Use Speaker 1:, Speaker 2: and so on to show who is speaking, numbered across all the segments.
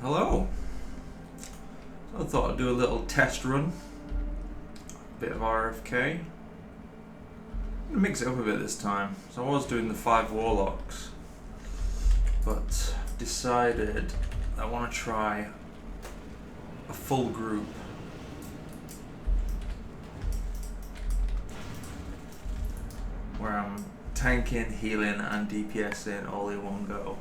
Speaker 1: Hello. So I thought I'd do a little test run. A bit of RFK. I'm gonna mix it up a bit this time. So I was doing the 5 warlocks, but decided I want to try a full group. Where I'm tanking, healing and DPSing all in one go.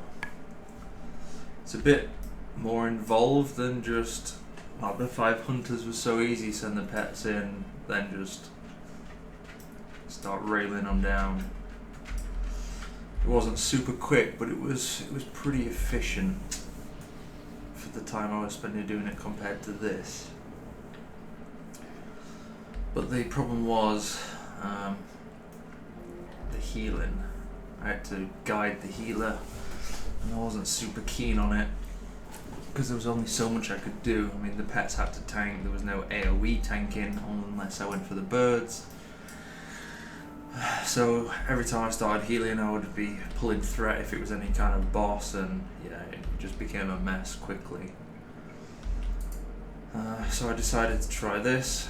Speaker 1: It's a bit more involved than just, well, the 5 hunters was so easy, send the pets in, then just start railing them down. It wasn't super quick, but it was pretty efficient for the time I was spending doing it compared to this. But the problem was the healing. I had to guide the healer and I wasn't super keen on it because there was only so much I could do. I mean, the pets had to tank, there was no AoE tanking unless I went for the birds. So every time I started healing I would be pulling threat if it was any kind of boss, and yeah, it just became a mess quickly. So I decided to try this,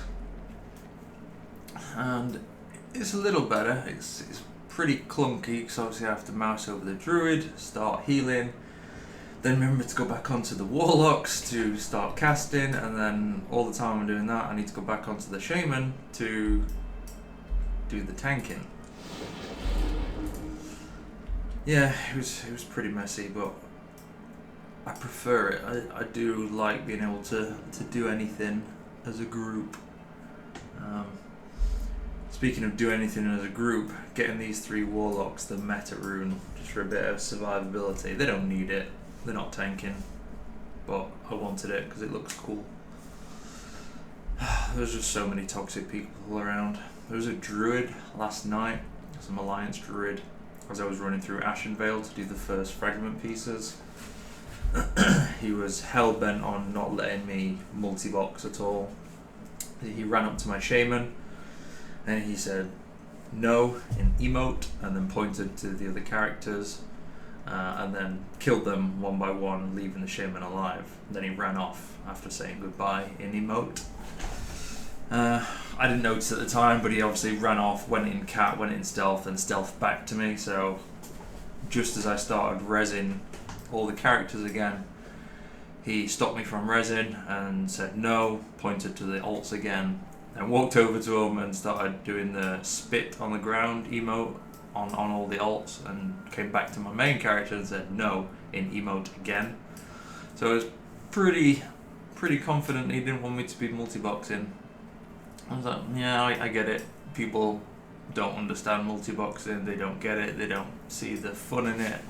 Speaker 1: and it's a little better. It's pretty clunky because obviously I have to mouse over the druid, start healing, then remember to go back onto the warlocks to start casting, and then all the time I'm doing that I need to go back onto the shaman to do the tanking. Yeah, it was pretty messy, but I prefer it. I do like being able to do anything as a group. Speaking of do anything as a group, getting these 3 warlocks the meta rune just for a bit of survivability. They don't need it, they're not tanking, but I wanted it because it looks cool. There's just so many toxic people around. There was a druid last night, some alliance druid, as I was running through Ashenvale to do the first fragment pieces. He was hell-bent on not letting me multi-box at all. He ran up to my shaman and he said no in emote, and then pointed to the other characters, and then killed them one by one, leaving the shaman alive. Then he ran off after saying goodbye in emote. I didn't notice at the time, but he obviously ran off, went in cat, went in stealth, and stealth back to me. So just as I started rezzing all the characters again, he stopped me from rezzing and said no, pointed to the alts again, and walked over to him and started doing the spit on the ground emote on all the alts, and came back to my main character and said no in emote again. So I was pretty confident he didn't want me to be multi-boxing. I was like, yeah, I get it. People don't understand multi-boxing, they don't get it, they don't see the fun in it.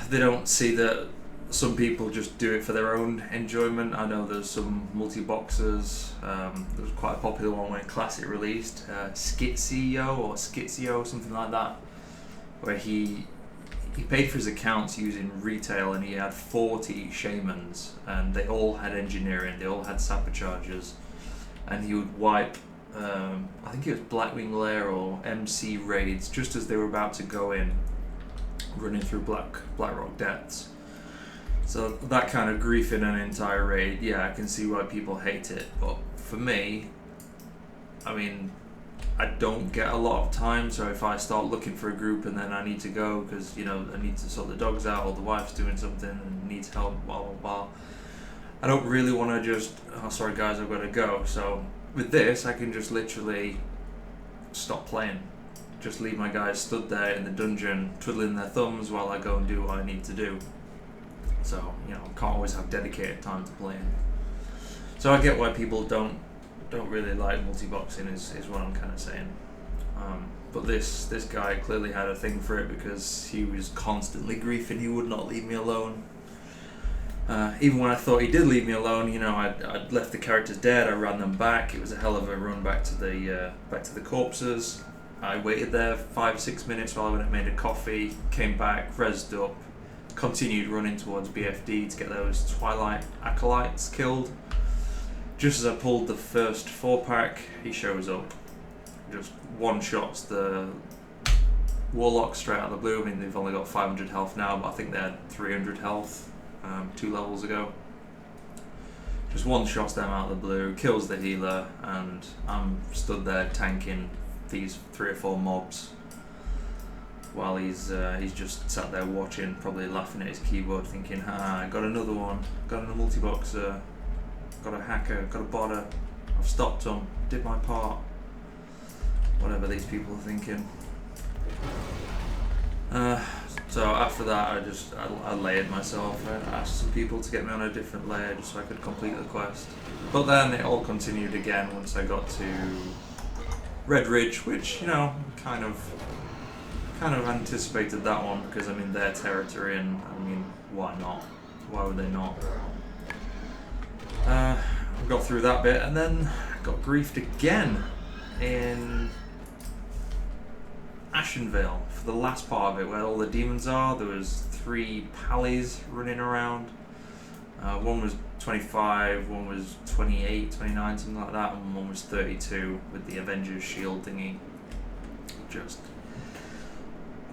Speaker 1: They don't see that some people just do it for their own enjoyment. I know there's some multi-boxers, there was quite a popular one when Classic released, Skitsio, something like that, where he paid for his accounts using retail, and he had 40 shamans, and they all had engineering, they all had sapper chargers, and he would wipe, I think it was Blackwing Lair or MC raids just as they were about to go in, running through Blackrock Depths. So that kind of grief in an entire raid, yeah, I can see why people hate it, but for me, I mean, I don't get a lot of time, so if I start looking for a group and then I need to go because, you know, I need to sort the dogs out or the wife's doing something and needs help, blah blah blah, I don't really want to just, oh sorry guys, I've got to go. So with this I can just literally stop playing, just leave my guys stood there in the dungeon twiddling their thumbs while I go and do what I need to do. So, you know, I can't always have dedicated time to playing. So I get why people don't really like multi-boxing is what I'm kind of saying. But this guy clearly had a thing for it because he was constantly griefing, he would not leave me alone. Even when I thought he did leave me alone, you know, I'd left the characters dead, I ran them back, it was a hell of a run back to the corpses. I waited there 5-6 minutes while I went and made a coffee, came back, rezzed up, continued running towards BFD to get those Twilight Acolytes killed. Just as I pulled the first 4-pack, he shows up. Just one-shots the warlocks straight out of the blue. I mean, they've only got 500 health now, but I think they had 300 health 2 levels ago. Just one shots them out of the blue, kills the healer, and I'm stood there tanking these 3 or 4 mobs while he's just sat there watching, probably laughing at his keyboard, thinking, I got another one, got a multiboxer, got a hacker, got a botter, I've stopped them, did my part. Whatever these people are thinking. So after that, I layered myself. I asked some people to get me on a different layer just so I could complete the quest. But then it all continued again once I got to Red Ridge, which, you know, kind of anticipated that one because I'm in their territory, and I mean, why not? Why would they not? I got through that bit and then got griefed again in Ashenvale for the last part of it, where all the demons are. There was 3 pallies running around. One was 25, one was 28, 29, something like that, and one was 32 with the Avengers shield thingy. Just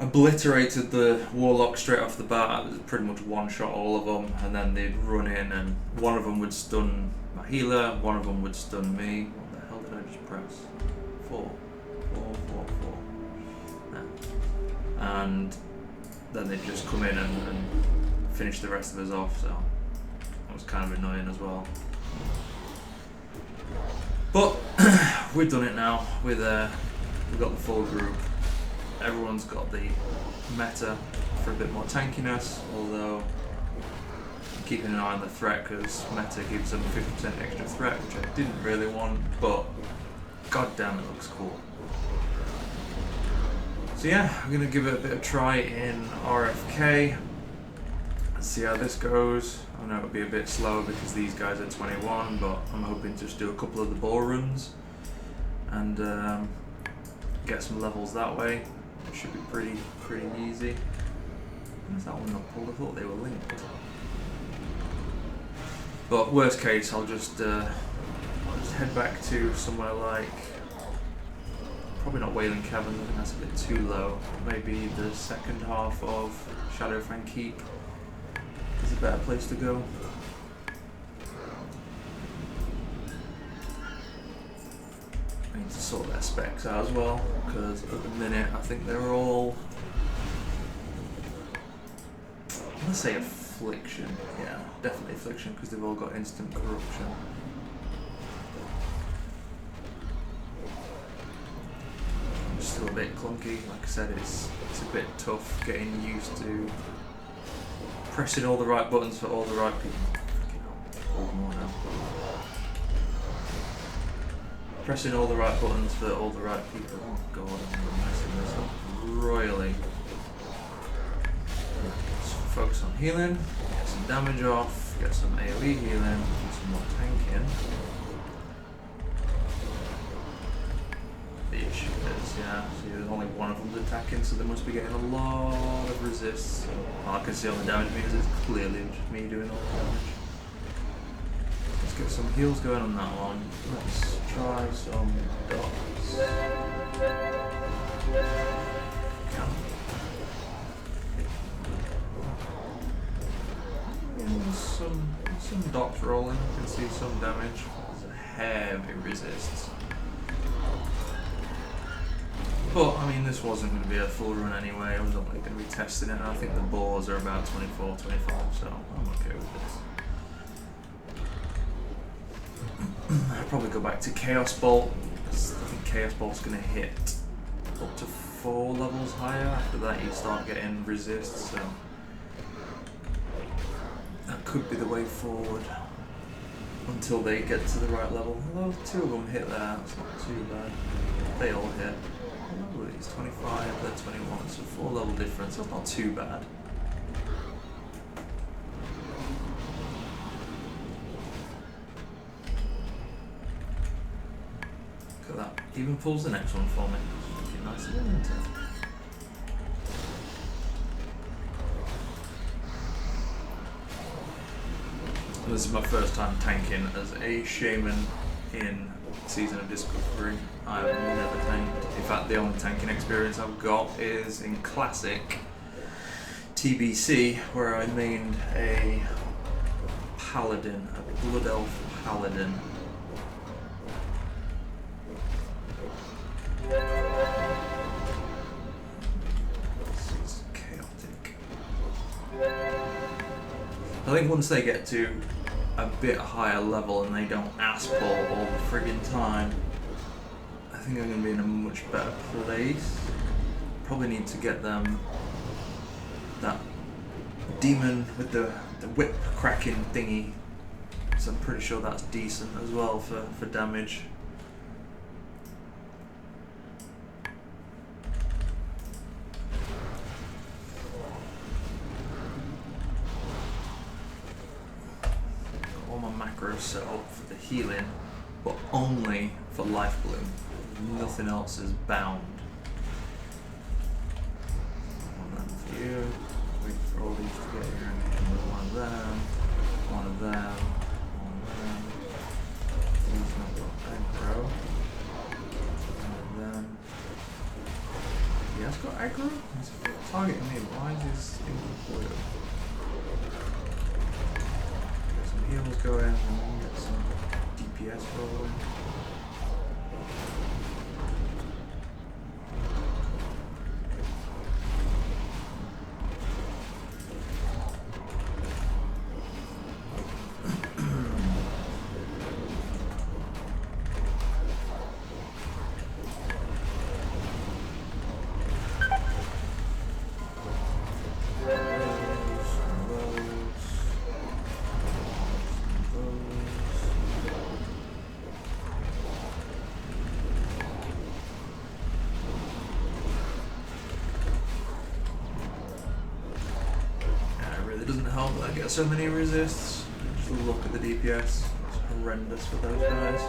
Speaker 1: obliterated the warlock straight off the bat. It was pretty much one shot all of them, and then they'd run in, and one of them would stun my healer, one of them would stun me. What the hell did I just press? 4. And then they'd just come in and finish the rest of us off, so that was kind of annoying as well. But we've done it now. We've got the full group. Everyone's got the meta for a bit more tankiness, although I'm keeping an eye on the threat because meta gives them 50% extra threat, which I didn't really want, but god damn, it looks cool. So yeah, I'm going to give it a bit of try in RFK. Let's see how this goes. I know it'll be a bit slower because these guys are 21, but I'm hoping to just do a couple of the ball runs and get some levels that way. It should be pretty easy. Why's that one not pulled? I thought they were linked. But worst case, I'll just head back to somewhere like, probably not Wailing Caverns, I think that's a bit too low. Maybe the second half of Shadowfang Keep is a better place to go. I need to sort their specs out as well, because at the minute I think they're all, I'm going to say Affliction. Yeah, definitely Affliction, because they've all got instant corruption. Still a bit clunky, like I said, it's a bit tough getting used to pressing all the right buttons for all the right people. Hold more now. Pressing all the right buttons for all the right people. Oh god, I'm messing this up royally. Just focus on healing, get some damage off, get some AoE healing, do some more tanking. The issue is, yeah, see, there's only one of them attacking, so they must be getting a lot of resists. All I can see on the damage meters is clearly just me doing all the damage. Let's get some heals going on that one. Let's try some dots. Some dots rolling. I can see some damage. There's a heavy resist. But, I mean, this wasn't going to be a full run anyway. I was only going to be testing it, and I think the boars are about 24, 25, so I'm okay with this. I'll probably go back to Chaos Bolt, because I think Chaos Bolt's going to hit up to 4 levels higher. After that you start getting resist, so that could be the way forward until they get to the right level. Although 2 of them hit there, that's not too bad. They all hit. Oh, he's 25, they're 21, so 4 level difference, that's not too bad. Look at that, even pulls the next one for me. Looking nice and isn't it? This is my first time tanking as a shaman in season of Discovery. I've never tanked. In fact, the only tanking experience I've got is in Classic TBC, where I mained a Paladin, a Blood Elf Paladin. This is chaotic. I think once they get to a bit higher level and they don't ass pull all the friggin' time, I think I'm going to be in a much better place. Probably need to get them that demon with the whip cracking thingy, so I'm pretty sure that's decent as well for damage. Set up for the healing, but only for life bloom. Nothing else is bound. One for you. Wait for all these to get here. One of them. One of them. One of them. He's not got aggro. One of them. He has got aggro. He's targeting me. Why is his thing blue? Heals go in and then get some DPS rolling. I get so many resists. Just look at the DPS. It's horrendous for those guys.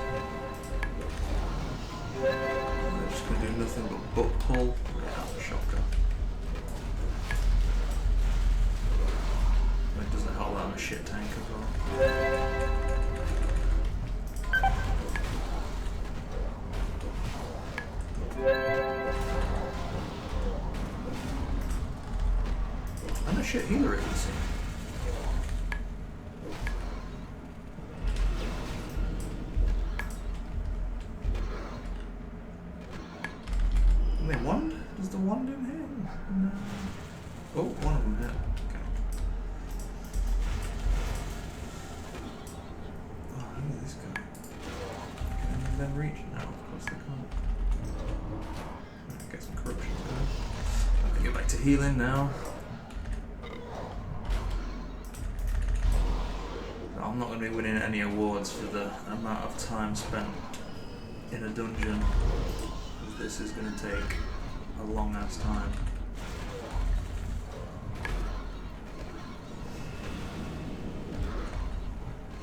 Speaker 1: They're just going to do nothing but butt pull. Yeah, shocker. It doesn't help that I'm a shit tank as well. I'm a shit healer, it would seem. Does the wand in here? No. Oh, one of them hit. Okay. Oh, look at this guy. Can any of them reach? No, of course they can't. Get some corruption going. I'm gonna get back to healing now. I'm not going to be winning any awards for the amount of time spent in a dungeon. This is going to take a long ass time.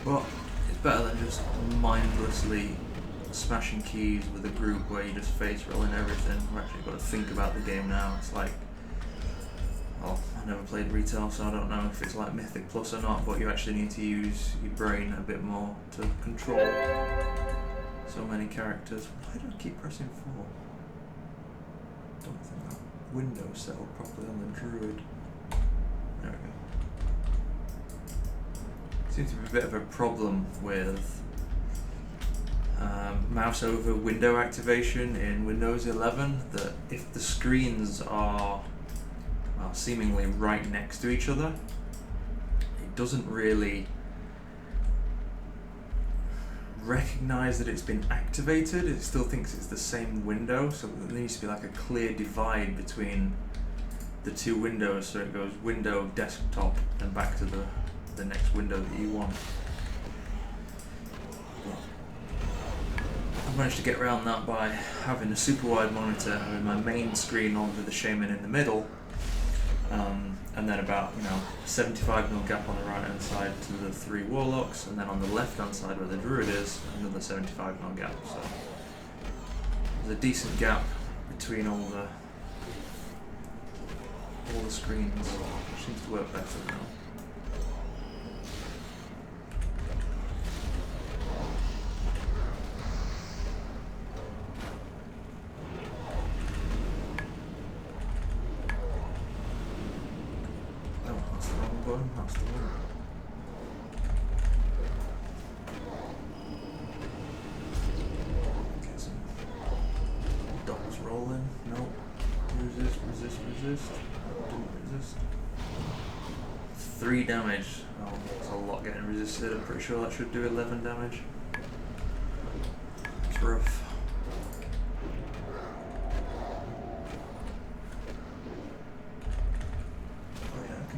Speaker 1: But it's better than just mindlessly smashing keys with a group where you just face rolling everything. We've actually got to think about the game now. It's like, well, I never played retail, so I don't know if it's like Mythic Plus or not, but you actually need to use your brain a bit more to control so many characters. Why do I keep pressing 4? Don't think that window's set up properly on the druid. There we go. Seems to be a bit of a problem with mouse over window activation in Windows 11, that if the screens are seemingly right next to each other, it doesn't really recognize that it's been activated. It still thinks it's the same window, so there needs to be like a clear divide between the two windows, so it goes window, desktop, and back to the next window that you want. I managed to get around that by having a super wide monitor, having my main screen on with the shaman in the middle, and then about 75mm gap on the right hand side to the 3 warlocks, and then on the left hand side where the druid is, another 75mm gap. So there's a decent gap between all the screens, which seems to work better now. button, that's the one. Get some dots rolling. No. Resist, resist, resist. Didn't resist. 3 damage. Oh, that's a lot getting resisted. I'm pretty sure that should do 11 damage. It's rough.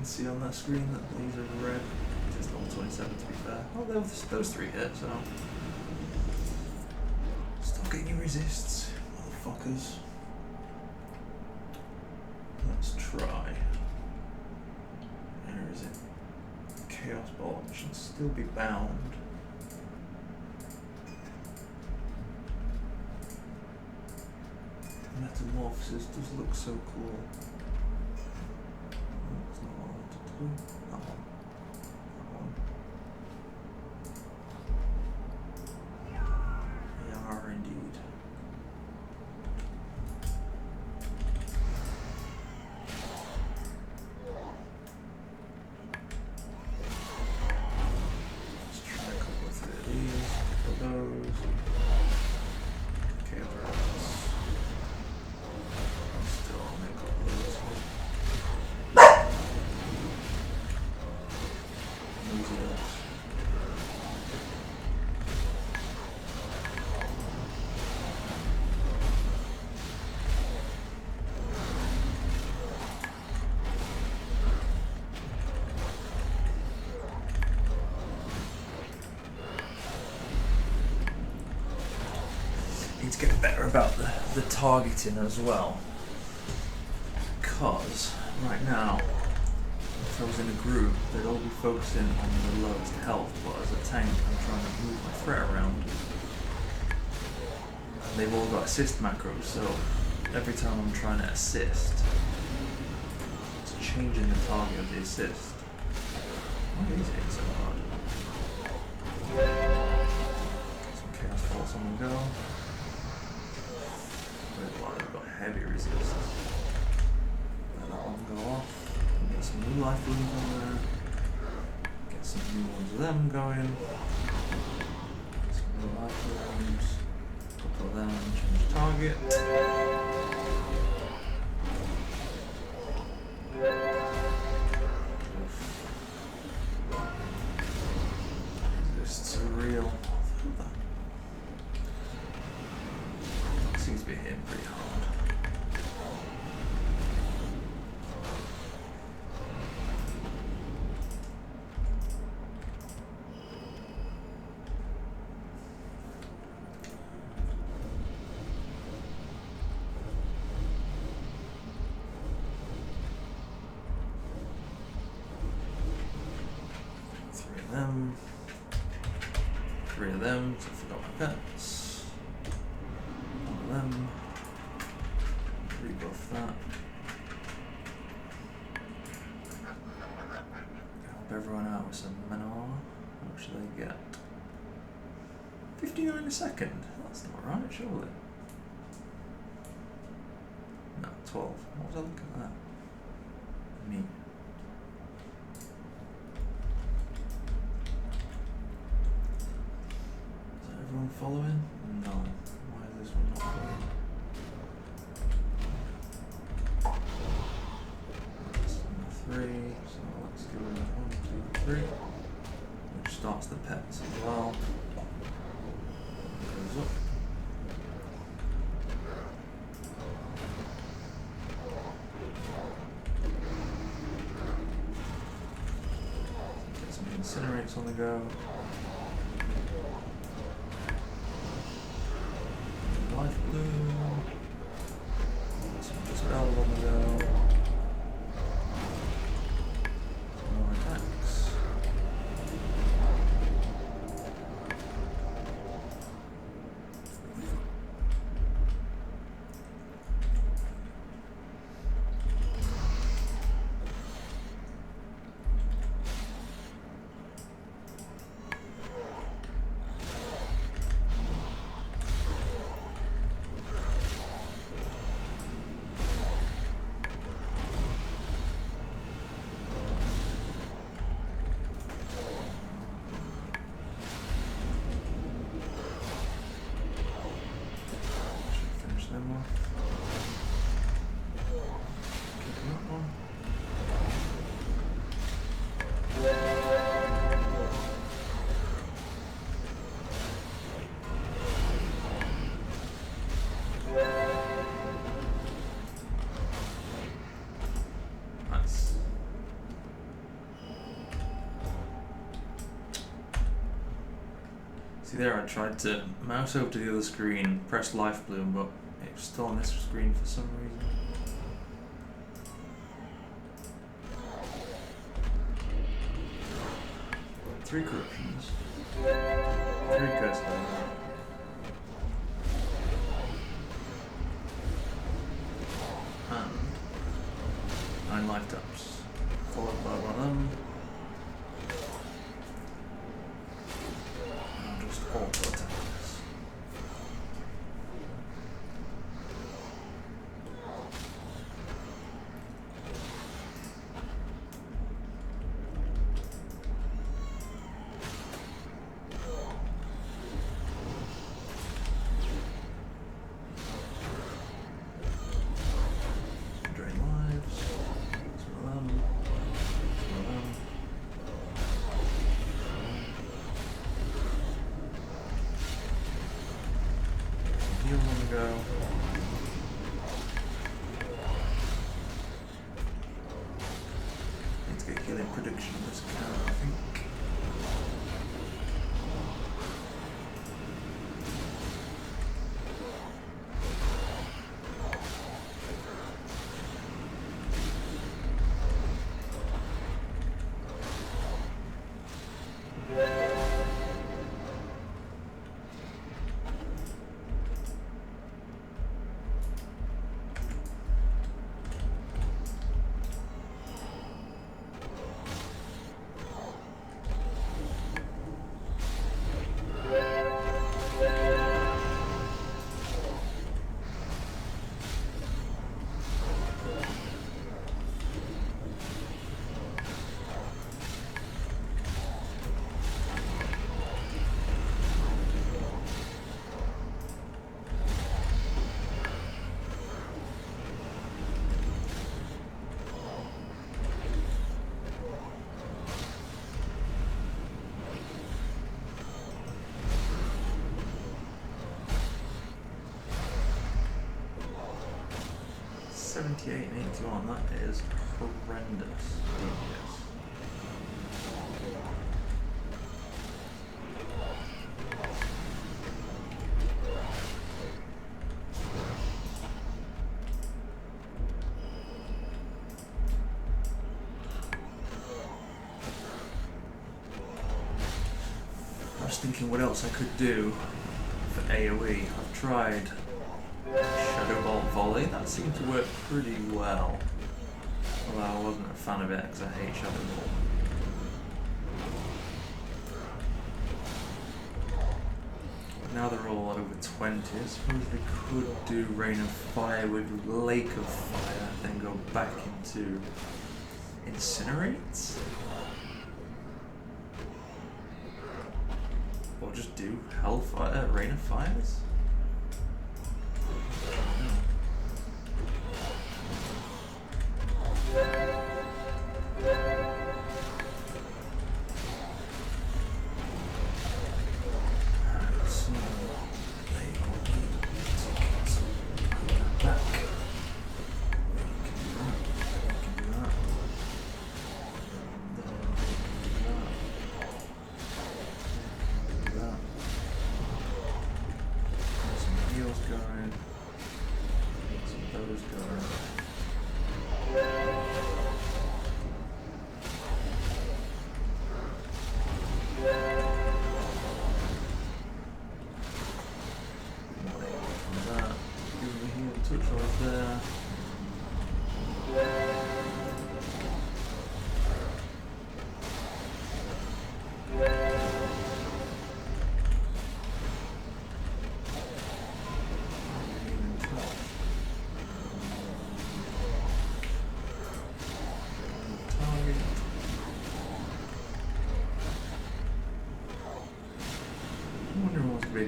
Speaker 1: See on that screen that these are red. It's level 27 to be fair. Oh, those 3 hit, so. Stop getting your resists, motherfuckers. Let's try. Where is it? Chaos Ball should still be bound. Metamorphosis does look so cool. That's not what I wanted to do. That one. They are indeed. Let's try a couple of these, a couple of those. Okay, still only a couple of those. Need to get better about the targeting as well, because right now if I was in a group they'd all be focusing on the lowest health, but as a tank I'm trying to move my threat around and they've all got assist macros, so every time I'm trying to assist it's changing the target of the assist. Why are these hitting so hard? Get some chaos force on the go. They've got heavy resist. Let that one go off. Get some new life balloons on there. Get some new ones of them going. Some new life balloons. A couple of them. Change target. Resists are real. Seems to be hitting pretty hard. Three of them, so I forgot my pets. One of them. Rebuff that. Help everyone out with some mana. How much do they get? 59 a second. That's not right, surely. No, 12. What was I looking at? Me. Everyone following? No. Why is this one not following? That's number 3, so let's give it a 1, 2, 3. Which starts the pets as well. Goes up. Get some incinerates on the go. Life balloon. Some dispels on the go. Some more attacks. See there, I tried to mouse over to the other screen, press life bloom, but it was still on this screen for some reason. Three corruptions. 3 curse levels. And 9 life taps. Followed by one of them. And just auto attacks. $78 and 81, that is horrendous. DPS. I was thinking what else I could do for AoE. I've tried Shadow Bolt Volley, that seemed to work pretty well. Although I wasn't a fan of it because I hate Shadow Bolt. But now they're all over 20, I suppose we could do Rain of Fire with Lake of Fire, then go back into Incinerate? Or just do Hellfire, Rain of Fires?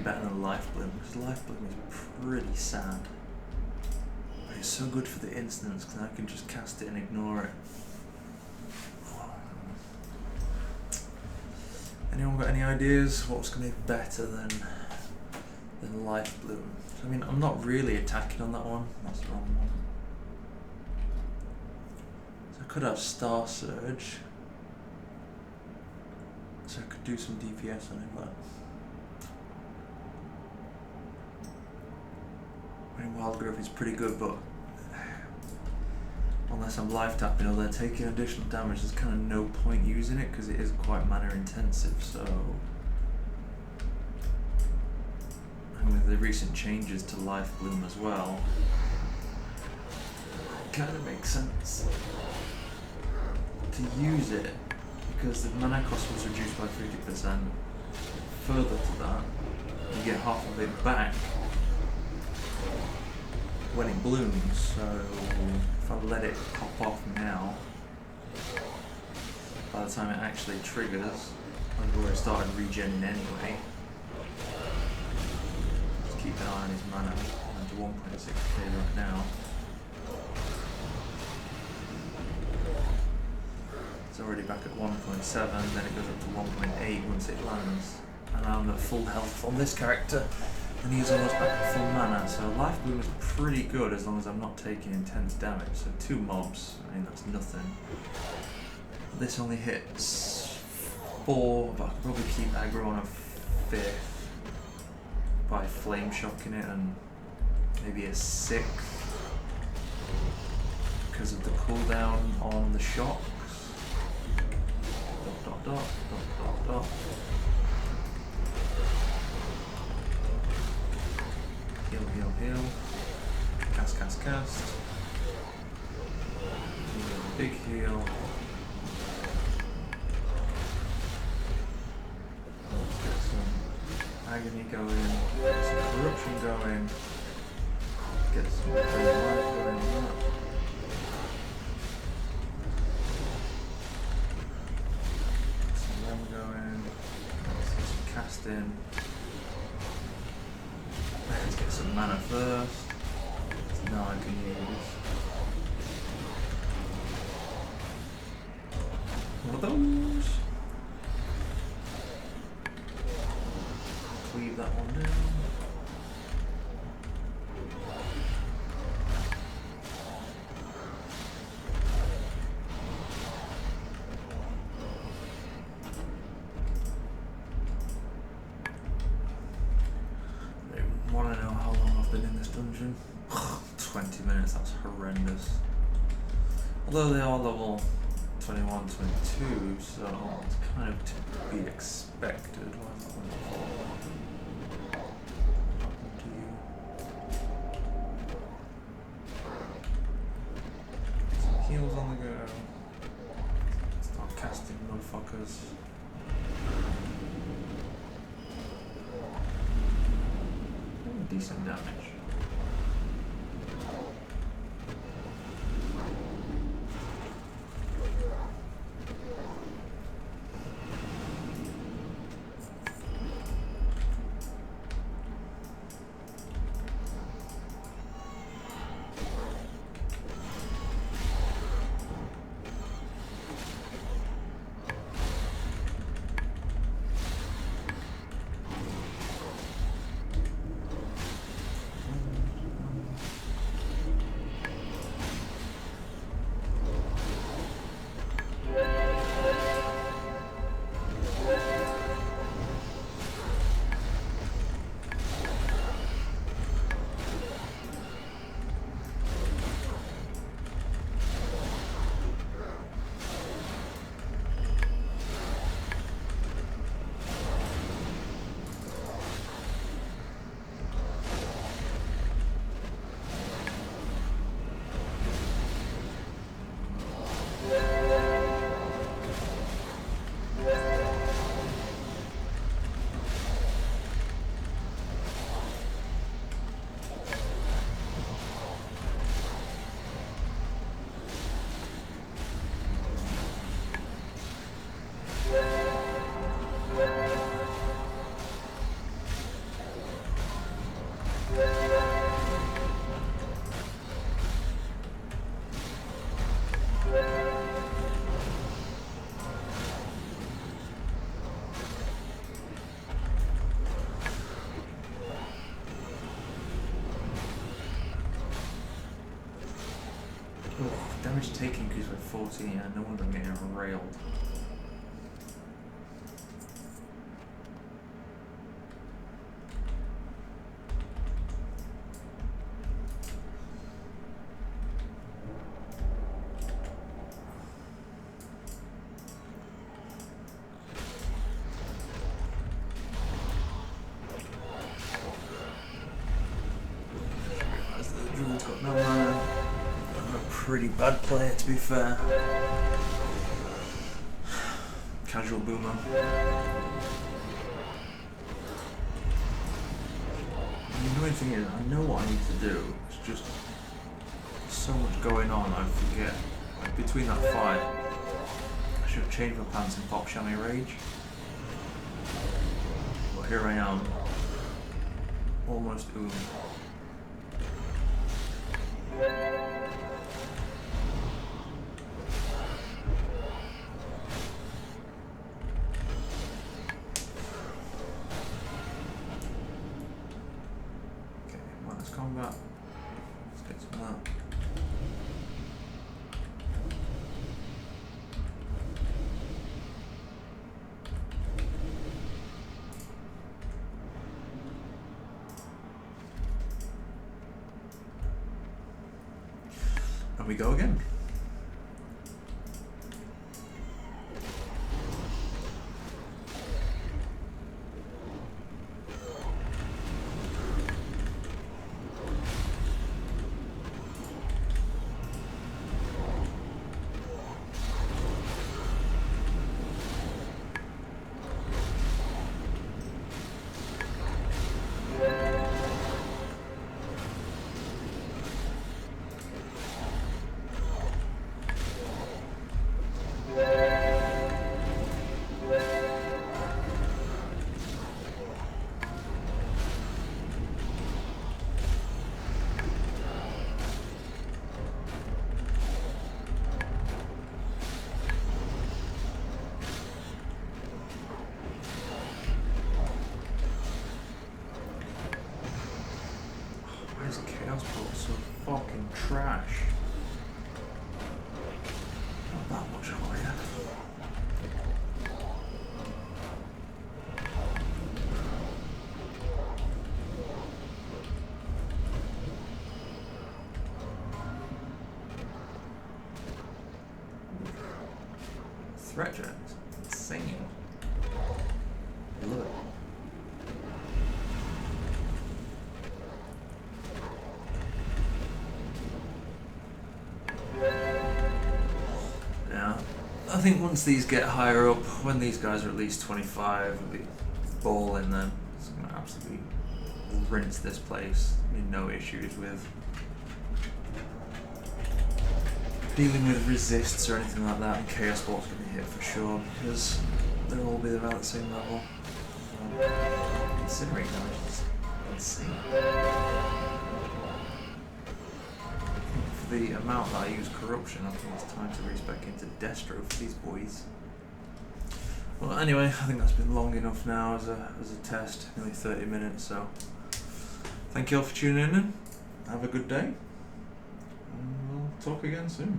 Speaker 1: Better than Life Bloom, because Life Bloom is pretty sad. But it's so good for the instants because I can just cast it and ignore it. Anyone got any ideas what's going to be better than Life Bloom? I mean, I'm not really attacking on that one. That's the wrong one. So I could have Star Surge. So I could do some DPS on it, but Wild Growth is pretty good, but unless I'm life tapping or they're taking additional damage, there's kind of no point using it because it is quite mana intensive. So, and with the recent changes to Life Bloom as well, it kind of makes sense to use it because the mana cost was reduced by 50%. Further to that, you get half of it back when it blooms. So if I let it pop off now, by the time it actually triggers, I've already started regenning anyway. Just keep an eye on his mana. I'm to 1.6k right now. It's already back at 1.7, then it goes up to 1.8 once it lands. And I'm at full health on this character, and he's almost back at full mana, so Life Bloom is pretty good as long as I'm not taking intense damage. So 2 mobs, I mean that's nothing. This only hits 4, but I could probably keep aggro on a 5th by flame shocking it, and maybe a 6th because of the cooldown on the shocks. Dot dot dot dot dot dot. Heal, heal, heal. Cast, cast, cast. Big heal. Let's get some agony going. Get some corruption going. Get some life going on that. Some them going. Some casting. Let's get some mana first. Now I can use one of those. Cleave that one down. Want to know how long I've been in this dungeon? 20 minutes, that's horrendous. Although they are level 21, 22, so it's kind of to be expected. Why is that one falling? What happened to you? Some heals on the go. Start casting motherfuckers. Decent damage. Damage taken increased by 14, yeah, no wonder I'm getting railed. pretty bad player, to be fair. Casual boomer. The annoying thing is, I know what I need to do. It's just so much going on, I forget. Like between that fight, I should have changed my pants and popped Chamois Rage. But here I am, almost oom. Combat. Let's get some of that. And we go again. Fucking trash. Not that much higher. Threat jet is insane. Look. I think once these get higher up, when these guys are at least 25, we'll be balling them. It's going to absolutely rinse this place. No issues with dealing with resists or anything like that. And Chaos Bolt's going to hit for sure because they'll all be about the same level. Incinerate damage is insane. For the amount that I use Corruption, I think it's time to respec into Destro for these boys. Well, anyway, I think that's been long enough now as a test, nearly 30 minutes, so thank you all for tuning in, have a good day, and we'll talk again soon.